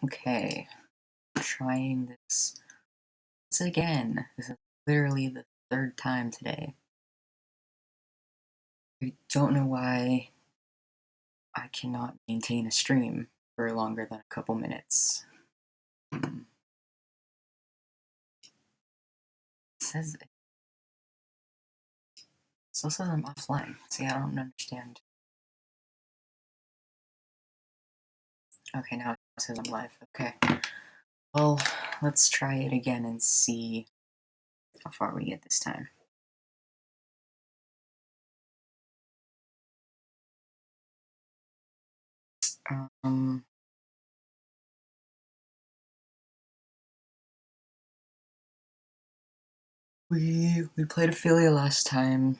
Okay, trying this once again. This is literally the third time today. I don't know why I cannot maintain a stream for longer than a couple minutes. It says it still says I'm offline. See, I don't understand. Okay, now it says I'm live. Okay. Well, let's try it again and see how far we get this time. Um, we played Ophelia last time.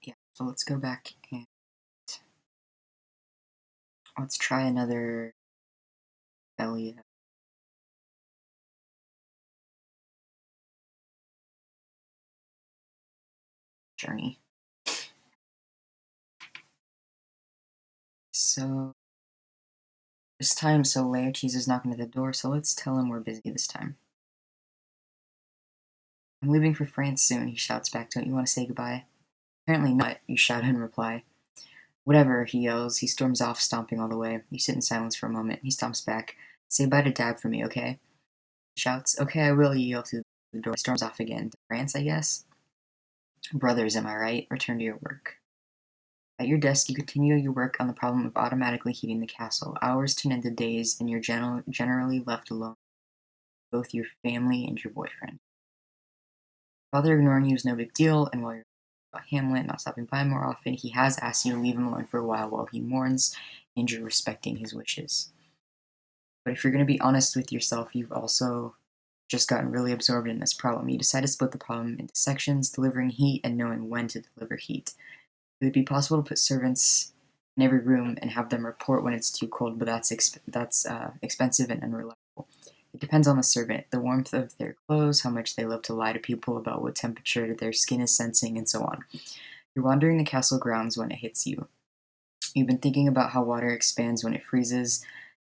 Yeah, so let's go back and let's try another Ophelia journey. So this time, Laertes is knocking at the door, so let's tell him we're busy this time. I'm leaving for France soon, he shouts back. Don't you want to say goodbye? Apparently not, you shout in reply. Whatever, he yells. He storms off, stomping all the way. You sit in silence for a moment. He stomps back. Say bye to Dad for me, okay? He shouts. Okay, I will, you yell through the door. He storms off again. To France, I guess? Brothers, am I right? Return to your work. At your desk, you continue your work on the problem of automatically heating the castle. Hours turn into days, and you're generally left alone with both your family and your boyfriend. Father ignoring you is no big deal, and while you're about Hamlet not stopping by more often, he has asked you to leave him alone for a while he mourns, and you're respecting his wishes. But if you're going to be honest with yourself, you've also just gotten really absorbed in this problem. You decide to split the problem into sections, delivering heat and knowing when to deliver heat. It would be possible to put servants in every room and have them report when it's too cold, but that's expensive and unreliable. It depends on the servant, the warmth of their clothes, how much they love to lie to people about what temperature their skin is sensing, and so on. You're wandering the castle grounds when it hits you. You've been thinking about how water expands when it freezes,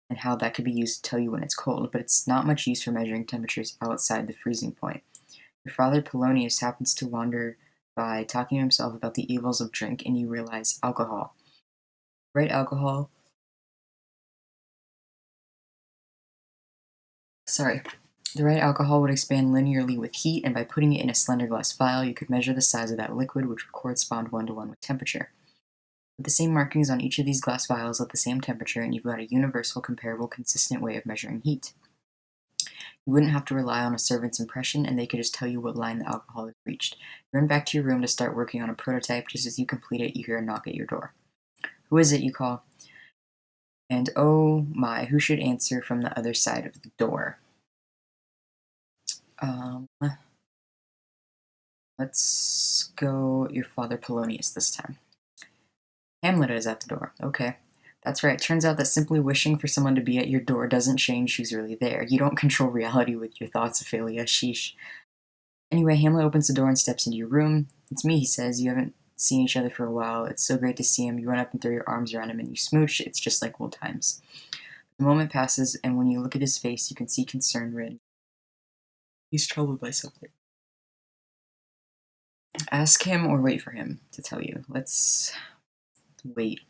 and how that could be used to tell you when it's cold, but it's not much use for measuring temperatures outside the freezing point. Your father Polonius happens to wander by talking to himself about the evils of drink, and you realize alcohol. Right alcohol. Sorry. The right alcohol would expand linearly with heat, and by putting it in a slender glass vial, you could measure the size of that liquid, which would correspond 1-to-1 with temperature. Put the same markings on each of these glass vials at the same temperature, and you've got a universal, comparable, consistent way of measuring heat. You wouldn't have to rely on a servant's impression, and they could just tell you what line the alcohol has reached. You run back to your room to start working on a prototype. Just as you complete it, you hear a knock at your door. Who is it, you call? And oh my, who should answer from the other side of the door? Let's go your father Polonius this time. Hamlet is at the door. Okay. That's right. Turns out that simply wishing for someone to be at your door doesn't change who's really there. You don't control reality with your thoughts, Ophelia. Sheesh. Anyway, Hamlet opens the door and steps into your room. It's me, he says. You haven't seen each other for a while. It's so great to see him. You run up and throw your arms around him and you smooch. It's just like old times. The moment passes, and when you look at his face, you can see concern written. He's troubled by something. Ask him or wait for him to tell you. Let's wait.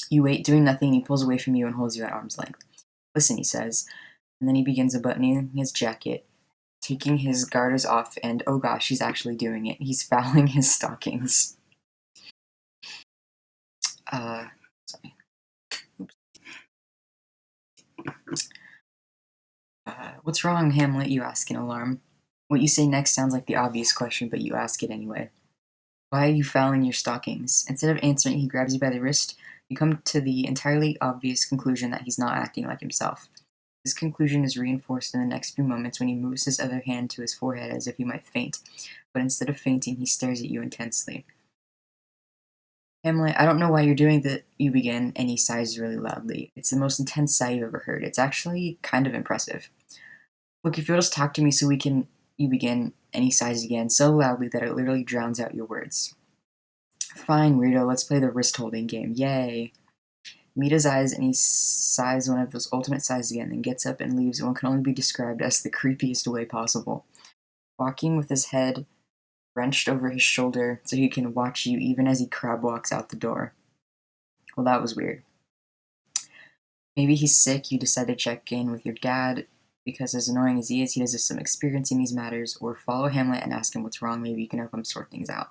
You wait, doing nothing, and he pulls away from you and holds you at arm's length. Listen, he says, and then he begins buttoning his jacket, taking his garters off, and oh gosh, he's actually doing it. He's fouling his stockings. Sorry. Oops. What's wrong, Hamlet? You ask in alarm. What you say next sounds like the obvious question, but you ask it anyway. Why are you fouling your stockings? Instead of answering, he grabs you by the wrist. You come to the entirely obvious conclusion that he's not acting like himself. This conclusion is reinforced in the next few moments when he moves his other hand to his forehead as if he might faint, but instead of fainting, he stares at you intensely. Hamlet, I don't know why you're doing that, you begin, and he sighs really loudly. It's the most intense sigh you've ever heard. It's actually kind of impressive. Look, if you'll just talk to me so we can, you begin, and he sighs again, so loudly that it literally drowns out your words. Fine, weirdo, let's play the wrist-holding game. Yay. Meet his eyes, and he sighs one of those ultimate sighs again, then gets up and leaves in what can only be described as the creepiest way possible. Walking with his head wrenched over his shoulder so he can watch you even as he crab walks out the door. Well, that was weird. Maybe he's sick, you decide to check in with your dad, because as annoying as he is, he does have some experience in these matters, or follow Hamlet and ask him what's wrong, maybe you can help him sort things out.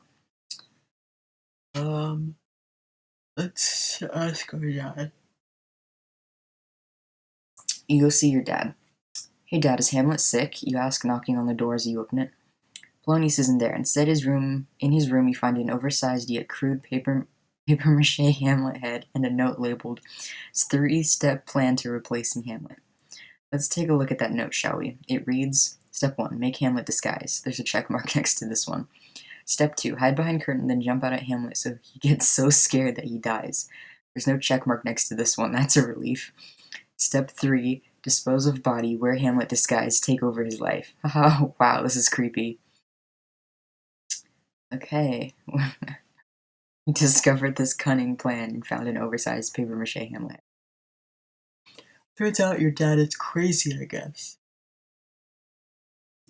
Let's ask our dad. You go see your dad. Hey dad, is Hamlet sick? You ask, knocking on the door as you open it. Polonius isn't there. Instead, in his room, you find an oversized yet crude paper mache Hamlet head and a note labeled 3-step plan to replacing Hamlet. Let's take a look at that note, shall we? It reads, Step 1, make Hamlet disguise. There's a check mark next to this one. Step 2, hide behind curtain, then jump out at Hamlet so he gets so scared that he dies. There's no check mark next to this one. That's a relief. Step 3, dispose of body, wear Hamlet disguise, take over his life. Oh, wow, this is creepy. Okay. We discovered this cunning plan and found an oversized paper-mache Hamlet. Turns out your dad is crazy, I guess.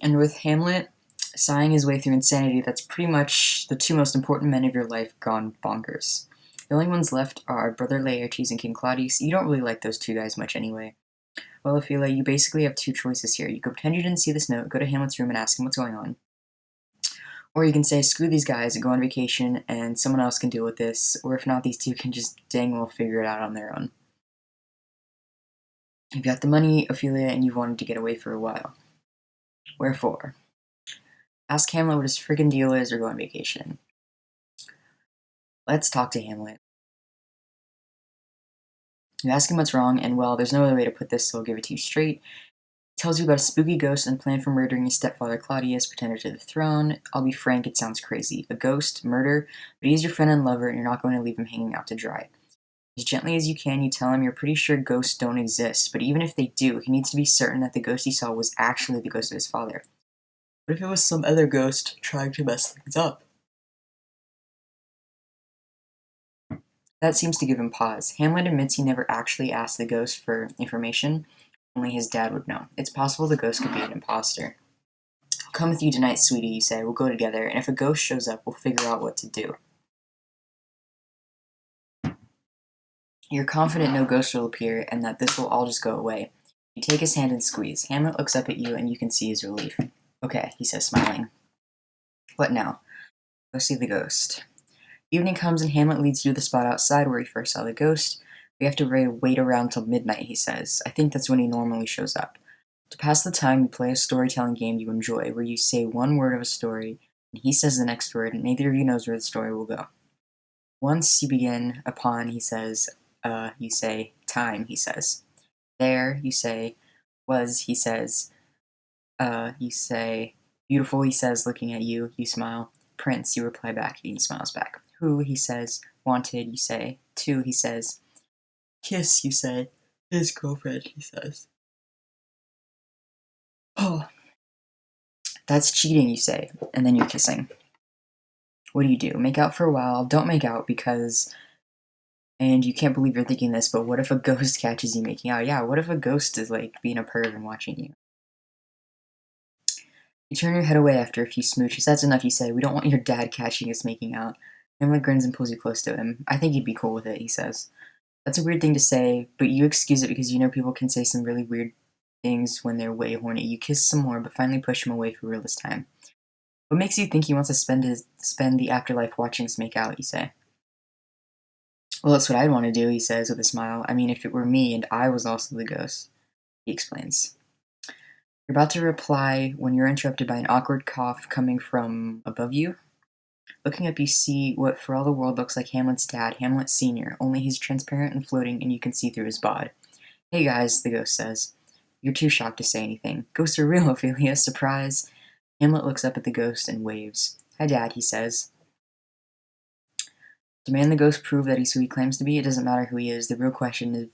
And with Hamlet sighing his way through insanity, that's pretty much the two most important men of your life gone bonkers. The only ones left are Brother Laertes and King Claudius. You don't really like those two guys much anyway. Well, Ophelia, you basically have two choices here. You could pretend you didn't see this note, go to Hamlet's room and ask him what's going on. Or you can say, screw these guys and go on vacation and someone else can deal with this. Or if not, these two can just dang well figure it out on their own. You've got the money, Ophelia, and you've wanted to get away for a while. Wherefore? Ask Hamlet what his friggin' deal is or go on vacation. Let's talk to Hamlet. You ask him what's wrong, and well, there's no other way to put this, so I'll give it to you straight. He tells you about a spooky ghost and plan for murdering his stepfather Claudius, pretender to the throne. I'll be frank, it sounds crazy. A ghost, murder, but he's your friend and lover, and you're not going to leave him hanging out to dry. As gently as you can, you tell him you're pretty sure ghosts don't exist, but even if they do, he needs to be certain that the ghost he saw was actually the ghost of his father. What if it was some other ghost trying to mess things up? That seems to give him pause. Hamlet admits he never actually asked the ghost for information. Only his dad would know. It's possible the ghost could be an imposter. I'll come with you tonight, sweetie, you say. We'll go together, and if a ghost shows up, we'll figure out what to do. You're confident no ghost will appear, and that this will all just go away. You take his hand and squeeze. Hamlet looks up at you, and you can see his relief. Okay, he says, smiling. What now? Go see the ghost. Evening comes, and Hamlet leads you to the spot outside where he first saw the ghost. We have to wait around till midnight, he says. I think that's when he normally shows up. To pass the time, you play a storytelling game you enjoy, where you say one word of a story, and he says the next word, and neither of you knows where the story will go. Once you begin upon, he says, you say, time, he says. There, you say, was, he says. You say, beautiful, he says, looking at you, you smile. Prince, you reply back, he smiles back. Who, he says. Wanted, you say. To, he says. Kiss, you say. His girlfriend, he says. Oh, that's cheating, you say, and then you're kissing. What do you do? Make out for a while. Don't make out because... And you can't believe you're thinking this, but what if a ghost catches you making out? Yeah, what if a ghost is, like, being a perv and watching you? You turn your head away after a few smooches. That's enough, you say. We don't want your dad catching us making out. Hamlet grins and pulls you close to him. I think he'd be cool with it, he says. That's a weird thing to say, but you excuse it because you know people can say some really weird things when they're way horny. You kiss some more, but finally push him away for real this time. What makes you think he wants to spend the afterlife watching us make out, you say? Well, that's what I'd want to do, he says with a smile. I mean, if it were me and I was also the ghost, he explains. You're about to reply when you're interrupted by an awkward cough coming from above you. Looking up, you see what for all the world looks like Hamlet's dad, Hamlet Sr., only he's transparent and floating and you can see through his bod. Hey guys, the ghost says. You're too shocked to say anything. Ghosts are real, Ophelia. Surprise. Hamlet looks up at the ghost and waves. Hi, Dad, he says. Demand the ghost prove that he's who he claims to be? It doesn't matter who he is. The real question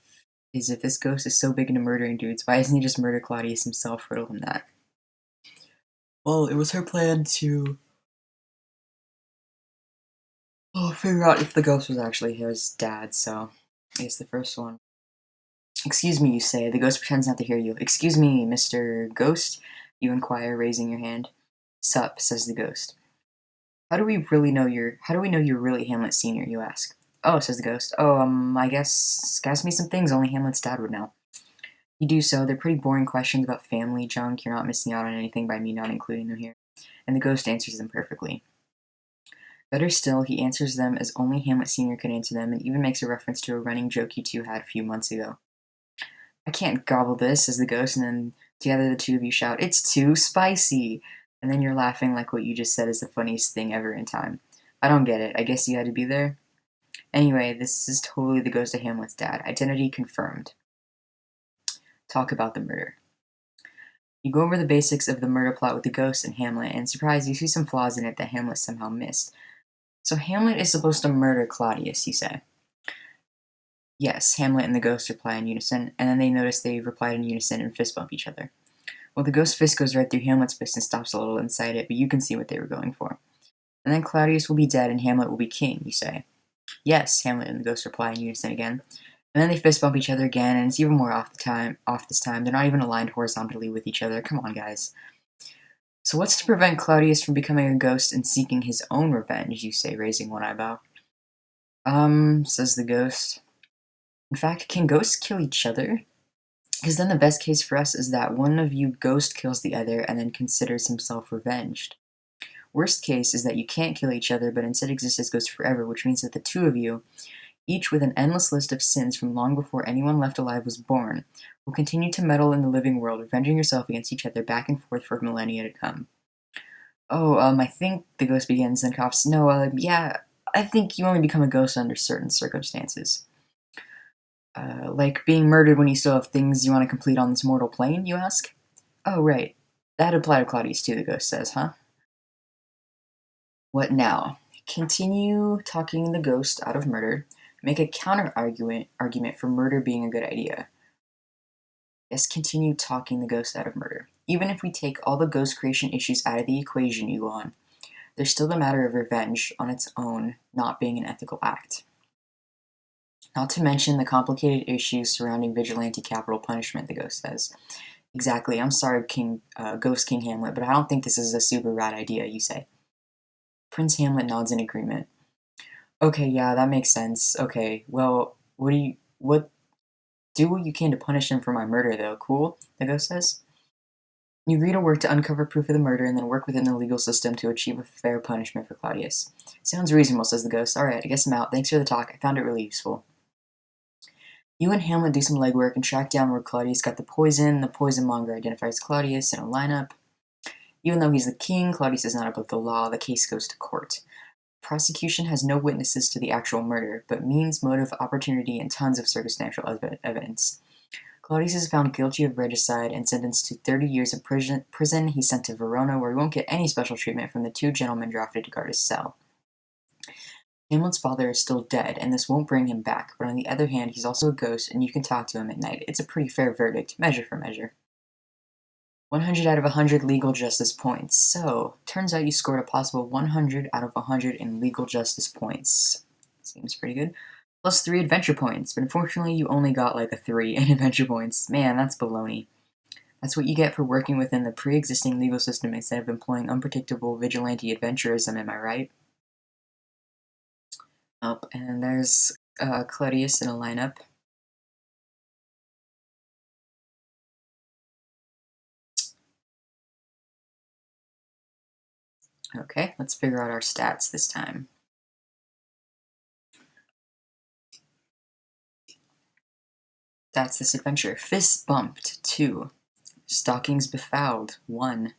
is if this ghost is so big into murdering dudes, why doesn't he just murder Claudius himself? Riddle him that. Well, it was her plan to I'll figure out if the ghost was actually his dad, so I guess the first one. Excuse me, you say. The ghost pretends not to hear you. Excuse me, Mr. Ghost, you inquire, raising your hand. Sup, says the ghost. How do we know you're really Hamlet Sr., you ask. Oh, says the ghost. Oh, I guess ask me some things only Hamlet's dad would know. You do so. They're pretty boring questions about family junk. You're not missing out on anything by me not including them here. And the ghost answers them perfectly. Better still, he answers them as only Hamlet Sr. could answer them, and even makes a reference to a running joke you two had a few months ago. I can't gobble this, says the ghost, and then together the two of you shout, It's too spicy! And then you're laughing like what you just said is the funniest thing ever in time. I don't get it. I guess you had to be there? Anyway, this is totally the ghost of Hamlet's dad. Identity confirmed. Talk about the murder. You go over the basics of the murder plot with the ghost and Hamlet, and surprise, you see some flaws in it that Hamlet somehow missed. So Hamlet is supposed to murder Claudius, you say. Yes, Hamlet and the ghost reply in unison, and then they notice they replied in unison and fist bump each other. Well, the ghost fist goes right through Hamlet's fist and stops a little inside it, but you can see what they were going for. And then Claudius will be dead and Hamlet will be king, you say. Yes, Hamlet and the ghost reply in unison again. And then they fist bump each other again, and it's even more off this time. They're not even aligned horizontally with each other. Come on, guys. So what's to prevent Claudius from becoming a ghost and seeking his own revenge, you say, raising one eyebrow. Says the ghost. In fact, can ghosts kill each other? Because then the best case for us is that one of you ghost kills the other and then considers himself revenged. Worst case is that you can't kill each other but instead exist as ghosts forever, which means that the two of you, each with an endless list of sins from long before anyone left alive was born, will continue to meddle in the living world, avenging yourself against each other back and forth for millennia to come. Oh, I think the ghost begins, then coughs. No, yeah, I think you only become a ghost under certain circumstances. Like being murdered when you still have things you want to complete on this mortal plane, you ask? Oh, right. That'd apply to Claudius too, the ghost says, huh? What now? Continue talking the ghost out of murder. Make a counter-argument for murder being a good idea. Yes, continue talking the ghost out of murder. Even if we take all the ghost creation issues out of the equation, you go on, there's still the matter of revenge on its own not being an ethical act. Not to mention the complicated issues surrounding vigilante capital punishment, the ghost says. Exactly, I'm sorry, Ghost King Hamlet, but I don't think this is a super rad idea, you say. Prince Hamlet nods in agreement. Okay, yeah, that makes sense. Okay, well, do what you can to punish him for my murder, though, cool? The ghost says. You agree to work to uncover proof of the murder and then work within the legal system to achieve a fair punishment for Claudius. Sounds reasonable, says the ghost. Alright, I guess I'm out. Thanks for the talk. I found it really useful. You and Hamlet do some legwork and track down where Claudius got the poison. The poison monger identifies Claudius in a lineup. Even though he's the king, Claudius is not above the law. The case goes to court. Prosecution has no witnesses to the actual murder, but means, motive, opportunity, and tons of circumstantial evidence. Claudius is found guilty of regicide and sentenced to 30 years of prison. He's sent to Verona, where he won't get any special treatment from the two gentlemen drafted to guard his cell. Hamlet's father is still dead, and this won't bring him back, but on the other hand, he's also a ghost, and you can talk to him at night. It's a pretty fair verdict, measure for measure. 100 out of 100 legal justice points. So, turns out you scored a possible 100 out of 100 in legal justice points. Seems pretty good. Plus 3 adventure points, but unfortunately you only got like a 3 in adventure points. Man, that's baloney. That's what you get for working within the pre-existing legal system instead of employing unpredictable vigilante adventurism, am I right? Oh, and there's Claudius in a lineup. Okay, let's figure out our stats this time. That's this adventure. Fists bumped, 2. Stockings befouled, 1.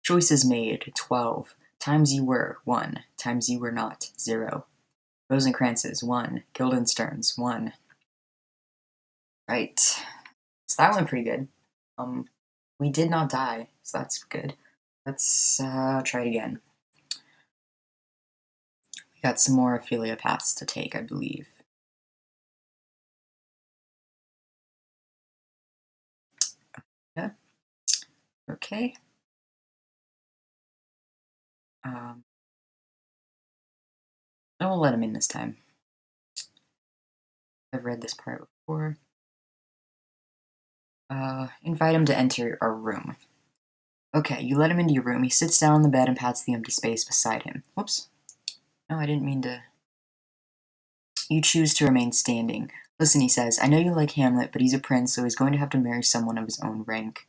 Choices made, 12. Times you were, 1. Times you were not, 0. Rosencrantzes, 1. Guildensterns, 1. Right. So that went pretty good. We did not die, so that's good. Let's try it again. We got some more Ophelia paths to take, I believe. Yeah. Okay. Um, I will let him in this time. I've read this part before. Invite him to enter our room. Okay, you let him into your room. He sits down on the bed and pats the empty space beside him. Whoops. No, I didn't mean to. You choose to remain standing. Listen, he says, I know you like Hamlet, but he's a prince, so he's going to have to marry someone of his own rank.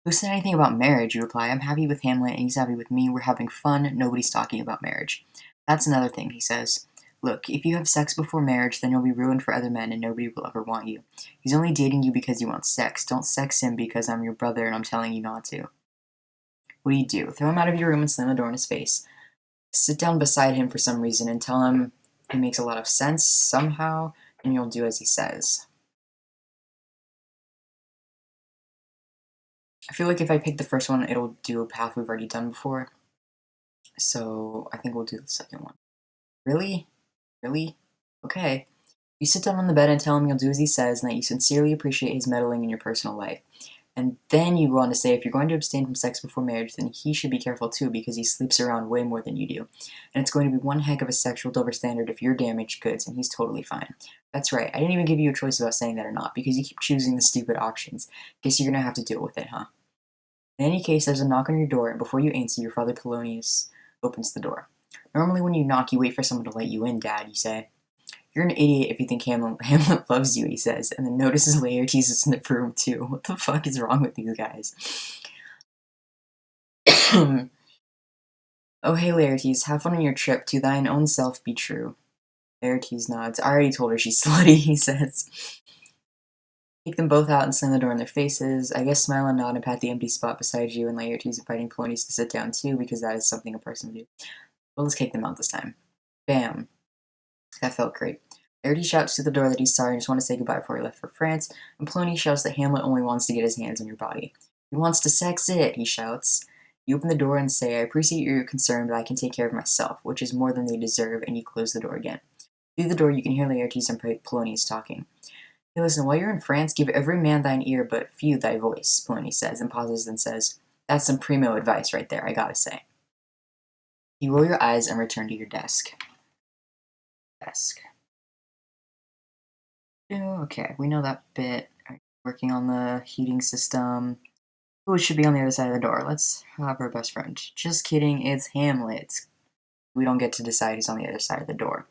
Who said anything about marriage? You reply. I'm happy with Hamlet, and he's happy with me. We're having fun. Nobody's talking about marriage. That's another thing, he says. Look, if you have sex before marriage, then you'll be ruined for other men, and nobody will ever want you. He's only dating you because you want sex. Don't sex him because I'm your brother and I'm telling you not to. What do? Throw him out of your room and slam the door in his face. Sit down beside him for some reason and tell him he makes a lot of sense somehow, and you'll do as he says. I feel like if I pick the first one, it'll do a path we've already done before. So I think we'll do the second one. Really? Really? Okay. You sit down on the bed and tell him you'll do as he says and that you sincerely appreciate his meddling in your personal life. And then you go on to say if you're going to abstain from sex before marriage, then he should be careful too because he sleeps around way more than you do. And it's going to be one heck of a sexual double standard if you're damaged goods and he's totally fine. That's right, I didn't even give you a choice about saying that or not because you keep choosing the stupid options. Guess you're gonna have to deal with it, huh? In any case, there's a knock on your door, and before you answer, your father Polonius opens the door. Normally when you knock, you wait for someone to let you in, Dad, you say. You're an idiot if you think Hamlet loves you, he says, and then notices Laertes is in the room too. What the fuck is wrong with you guys? Oh, hey, Laertes, have fun on your trip. To thine own self be true. Laertes nods. I already told her she's slutty, he says. Take them both out and slam the door in their faces. I guess smile and nod and pat the empty spot beside you, and Laertes inviting Polonius to sit down too, because that is something a person would do. Well, let's kick them out this time. Bam. That felt great. Laertes shouts to the door that he's sorry and just want to say goodbye before he left for France, and Polonius shouts that Hamlet only wants to get his hands on your body. He wants to sex it, he shouts. You open the door and say, I appreciate your concern, but I can take care of myself, which is more than they deserve, and you close the door again. Through the door, you can hear Laertes and Polonius talking. Hey, listen, while you're in France, give every man thine ear, but few thy voice, Polonius says, and pauses and says, that's some primo advice right there, I gotta say. You roll your eyes and return to your desk. Okay, we know that bit. Working on the heating system. Oh, it should be on the other side of the door. Let's have our best friend. Just kidding, it's Hamlet. We don't get to decide who's on the other side of the door.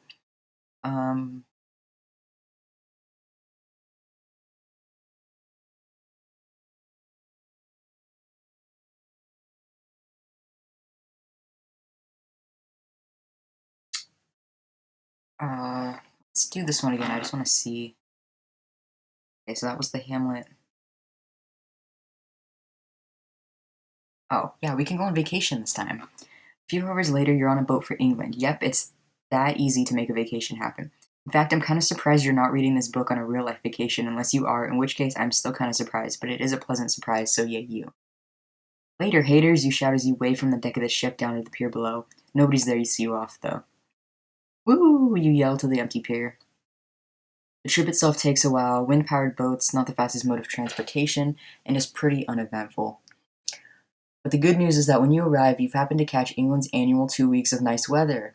Let's do this one again. I just want to see. Okay, so that was the Hamlet. Oh, yeah, we can go on vacation this time. A few hours later, you're on a boat for England. Yep, it's that easy to make a vacation happen. In fact, I'm kind of surprised you're not reading this book on a real-life vacation, unless you are, in which case I'm still kind of surprised, but it is a pleasant surprise, so yeah, you. Later, haters, you shout as you wave from the deck of the ship down to the pier below. Nobody's there to see you off, though. Woo! You yell to the empty pier. The trip itself takes a while, wind-powered boats, not the fastest mode of transportation, and is pretty uneventful. But the good news is that when you arrive, you've happened to catch England's annual 2 weeks of nice weather.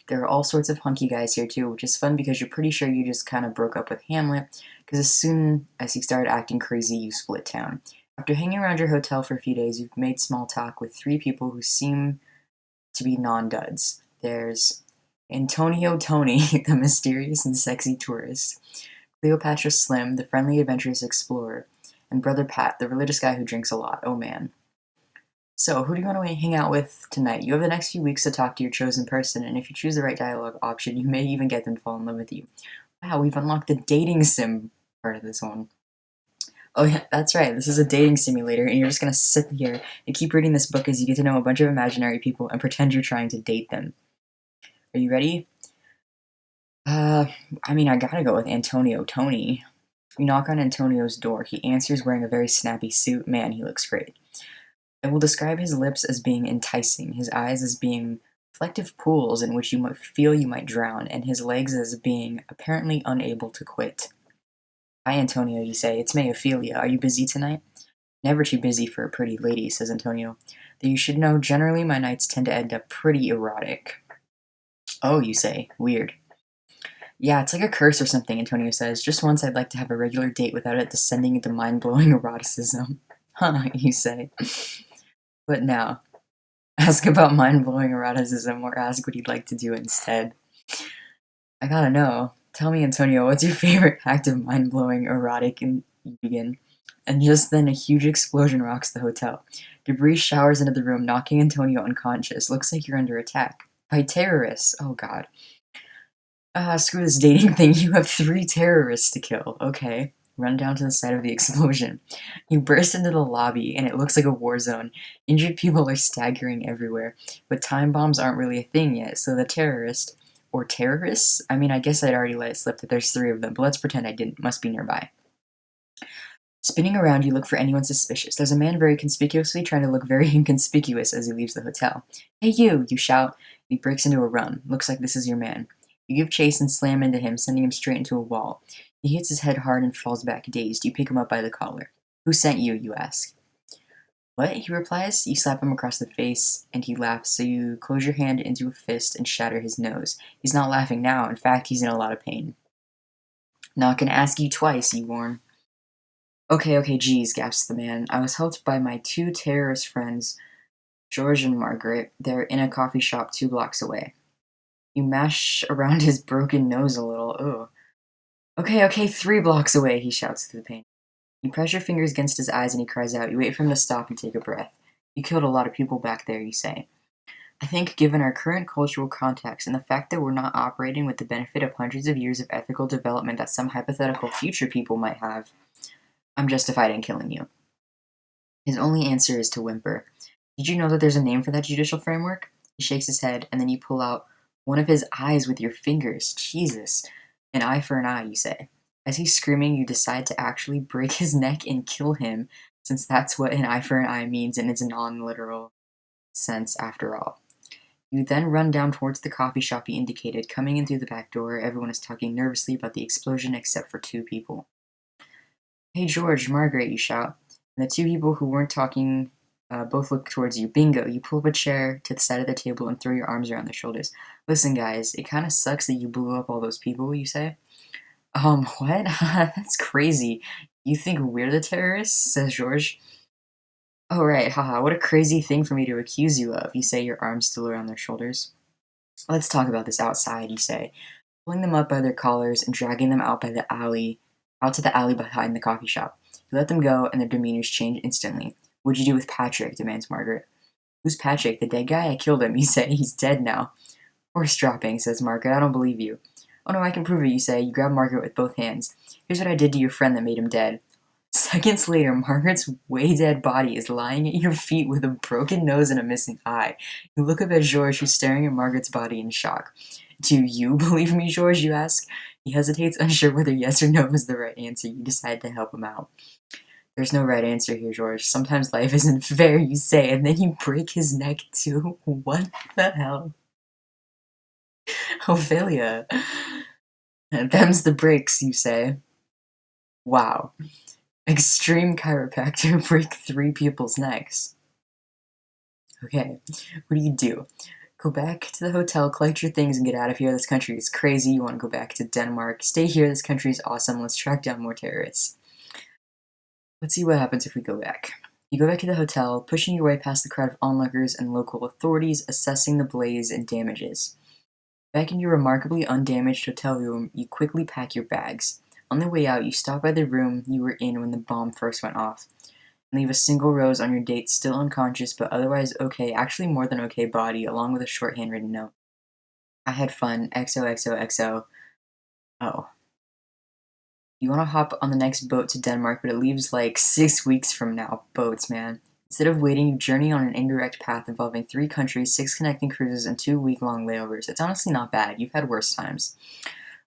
There are all sorts of hunky guys here too, which is fun because you're pretty sure you just kind of broke up with Hamlet, because as soon as he started acting crazy, you split town. After hanging around your hotel for a few days, you've made small talk with 3 people who seem to be non-duds. There's Antonio Tony, the mysterious and sexy tourist, Cleopatra Slim, the friendly adventurous explorer, and Brother Pat, the religious guy who drinks a lot. Oh man. So, who do you want to hang out with tonight? You have the next few weeks to talk to your chosen person, and if you choose the right dialogue option, you may even get them to fall in love with you. Wow, we've unlocked the dating sim part of this one. Oh yeah, that's right, this is a dating simulator, and you're just gonna sit here and keep reading this book as you get to know a bunch of imaginary people and pretend you're trying to date them. Are you ready? I gotta go with Antonio Tony. You knock on Antonio's door. He answers wearing a very snappy suit. Man, he looks great. I will describe his lips as being enticing, his eyes as being reflective pools in which you might feel you might drown, and his legs as being apparently unable to quit. Hi, Antonio, you say. It's me, Ophelia. Are you busy tonight? Never too busy for a pretty lady, says Antonio. Though you should know, generally my nights tend to end up pretty erotic. Oh, you say. Weird. Yeah, it's like a curse or something, Antonio says. Just once I'd like to have a regular date without it descending into mind-blowing eroticism. Huh, you say. But now, ask about mind-blowing eroticism or ask what you'd like to do instead. I gotta know. Tell me, Antonio, what's your favorite act of mind-blowing erotic? And you begin. And just then a huge explosion rocks the hotel. Debris showers into the room, knocking Antonio unconscious. Looks like you're under attack. By terrorists. Oh god. Screw this dating thing. You have 3 terrorists to kill. Okay. Run down to the side of the explosion. You burst into the lobby, and it looks like a war zone. Injured people are staggering everywhere. But time bombs aren't really a thing yet, so the terrorist, or terrorists? I mean, I guess I'd already let it slip that there's 3 of them, but let's pretend I didn't. Must be nearby. Spinning around, you look for anyone suspicious. There's a man very conspicuously trying to look very inconspicuous as he leaves the hotel. Hey you shout. He breaks into a run. Looks like this is your man. You give chase and slam into him, sending him straight into a wall. He hits his head hard and falls back dazed. You pick him up by the collar. Who sent you? You ask. What? He replies. You slap him across the face, and he laughs, so you close your hand into a fist and shatter his nose. He's not laughing now. In fact, he's in a lot of pain. Not gonna ask you twice, you warn. Okay, geez, gasps the man. I was helped by my 2 terrorist friends, George and Margaret. They're in a coffee shop 2 blocks away. You mash around his broken nose a little. Ugh. Okay, 3 blocks away, he shouts through the pain. You press your fingers against his eyes and he cries out. You wait for him to stop and take a breath. You killed a lot of people back there, you say. I think given our current cultural context and the fact that we're not operating with the benefit of hundreds of years of ethical development that some hypothetical future people might have, I'm justified in killing you. His only answer is to whimper. Did you know that there's a name for that judicial framework? He shakes his head, and then you pull out one of his eyes with your fingers. Jesus. An eye for an eye, you say. As he's screaming, you decide to actually break his neck and kill him, since that's what an eye for an eye means in its non-literal sense after all. You then run down towards the coffee shop you indicated. Coming in through the back door, everyone is talking nervously about the explosion except for 2 people. Hey George, Margaret, you shout. And the 2 people who weren't talking both look towards you. Bingo, you pull up a chair to the side of the table and throw your arms around their shoulders. Listen, guys, it kind of sucks that you blew up all those people, you say. What? That's crazy. You think we're the terrorists? Says George. Oh, right, haha, what a crazy thing for me to accuse you of, you say, your arms still around their shoulders. Let's talk about this outside, you say, pulling them up by their collars and dragging them out to the alley behind the coffee shop. You let them go, and their demeanors change instantly. What'd you do with Patrick? Demands Margaret. Who's Patrick? The dead guy? I killed him, you say. He's dead now. Horse dropping, says Margaret. I don't believe you. Oh no, I can prove it, you say. You grab Margaret with both hands. Here's what I did to your friend that made him dead. Seconds later, Margaret's way dead body is lying at your feet with a broken nose and a missing eye. You look up at George, who's staring at Margaret's body in shock. Do you believe me, George? You ask. He hesitates, unsure whether yes or no is the right answer. You decide to help him out. There's no right answer here, George. Sometimes life isn't fair, you say, and then you break his neck too. What the hell? Ophelia. Them's the breaks, you say. Wow. Extreme chiropractor break 3 people's necks. Okay, what do? Go back to the hotel, collect your things, and get out of here. This country is crazy. You want to go back to Denmark. Stay here. This country is awesome. Let's track down more terrorists. Let's see what happens if we go back. You go back to the hotel, pushing your way past the crowd of onlookers and local authorities, assessing the blaze and damages. Back in your remarkably undamaged hotel room, you quickly pack your bags. On the way out, you stop by the room you were in when the bomb first went off, and leave a single rose on your date's still unconscious but otherwise okay, actually more than okay body, along with a short handwritten note. I had fun, XOXOXO. Oh. You want to hop on the next boat to Denmark, but it leaves like 6 weeks from now. Boats, man. Instead of waiting, you journey on an indirect path involving 3 countries, 6 connecting cruises, and 2 week-long layovers. It's honestly not bad. You've had worse times.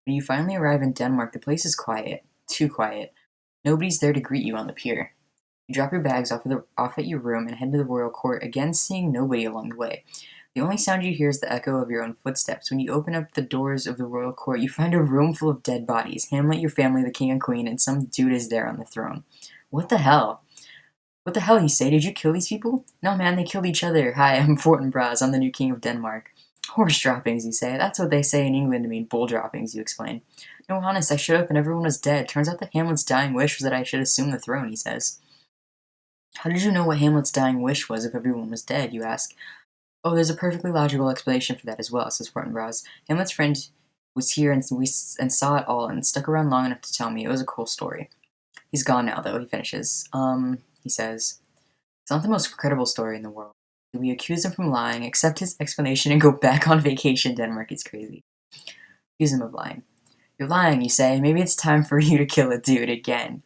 When you finally arrive in Denmark, the place is quiet. Too quiet. Nobody's there to greet you on the pier. You drop your bags off at your room and head to the royal court, again seeing nobody along the way. The only sound you hear is the echo of your own footsteps. When you open up the doors of the royal court, you find a room full of dead bodies. Hamlet, your family, the king and queen, and some dude is there on the throne. What the hell? What the hell, you say? Did you kill these people? No, man, they killed each other. Hi, I'm Fortinbras. I'm the new king of Denmark. Horse droppings, you say. That's what they say in England to mean bull droppings, you explain. No, honest, I showed up and everyone was dead. Turns out that Hamlet's dying wish was that I should assume the throne, he says. How did you know what Hamlet's dying wish was if everyone was dead, you ask. Oh, there's a perfectly logical explanation for that as well, says Fortinbras. Hamlet's friend was here and saw it all and stuck around long enough to tell me. It was a cool story. He's gone now, though, he finishes. He says, it's not the most credible story in the world. We accuse him from lying, accept his explanation, and go back on vacation. Denmark is crazy. Accuse him of lying. You're lying, you say. Maybe it's time for you to kill a dude again.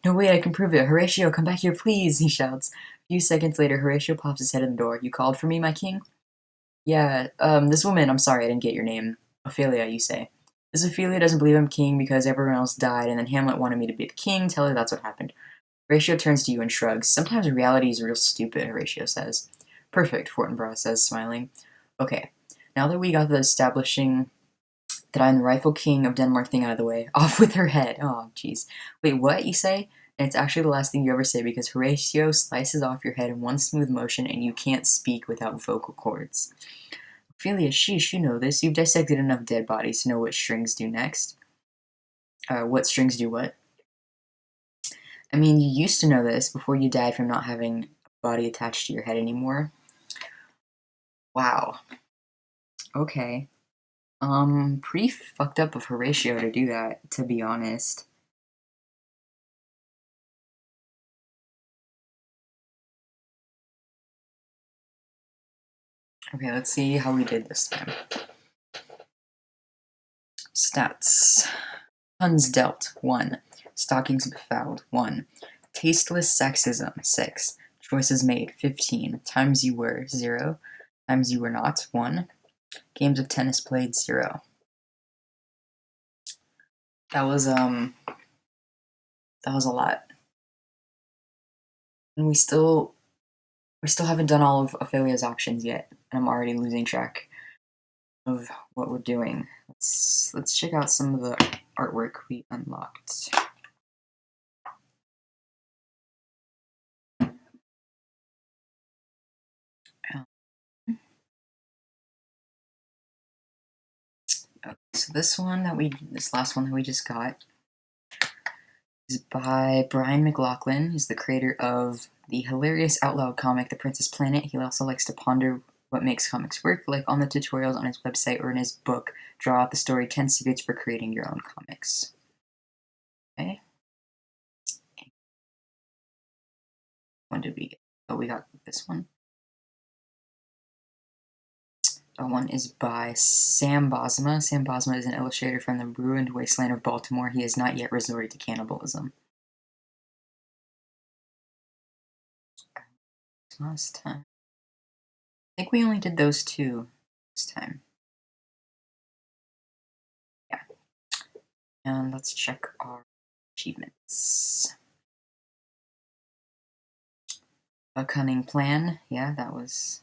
No, wait, I can prove it. Horatio, come back here, please, he shouts. A few seconds later, Horatio pops his head in the door. You called for me, my king? Yeah, this woman, I'm sorry, I didn't get your name. Ophelia, you say. This Ophelia doesn't believe I'm king because everyone else died, and then Hamlet wanted me to be the king. Tell her that's what happened. Horatio turns to you and shrugs. Sometimes reality is real stupid, Horatio says. Perfect, Fortinbras says, smiling. Okay, now that we got the establishing that I'm the rightful king of Denmark thing out of the way, off with her head. Oh, jeez. Wait, what, you say? And it's actually the last thing you ever say because Horatio slices off your head in one smooth motion and you can't speak without vocal cords. Ophelia, sheesh, you know this. You've dissected enough dead bodies to know what strings do next. What strings do what? I mean, you used to know this before you died from not having a body attached to your head anymore. Wow. Okay. Pretty fucked up of Horatio to do that, to be honest. Okay, let's see how we did this time. Stats. Puns dealt, 1. Stockings befouled, 1. Tasteless sexism, 6. Choices made, 15. Times you were, 0. Times you were not, 1. Games of tennis played, 0. That was a lot. And we still haven't done all of Ophelia's options yet, and I'm already losing track of what we're doing. Let's check out some of the artwork we unlocked. Okay, so this last one that we just got is by Brian McLaughlin. He's the creator of the hilarious out loud comic The Princess Planet. He also likes to ponder what makes comics work, like on the tutorials on his website or in his book, Draw Out the Story 10 Secrets for Creating Your Own Comics. Okay. When did we get? Oh, we got this one. That one is by Sam Bosma. Sam Bosma is an illustrator from the ruined wasteland of Baltimore. He has not yet resorted to cannibalism. Last time. I think we only did those 2 this time. Yeah. And let's check our achievements. A cunning plan. Yeah, that was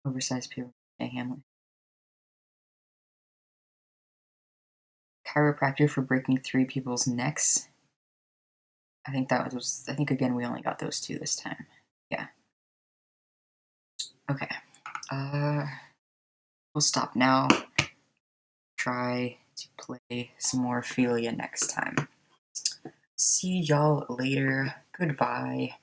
oversized paper. Hamlet. Chiropractor for breaking 3 people's necks. I think again we only got those 2 this time. Yeah. Okay. We'll stop now. Try to play some more Ophelia next time. See y'all later. Goodbye.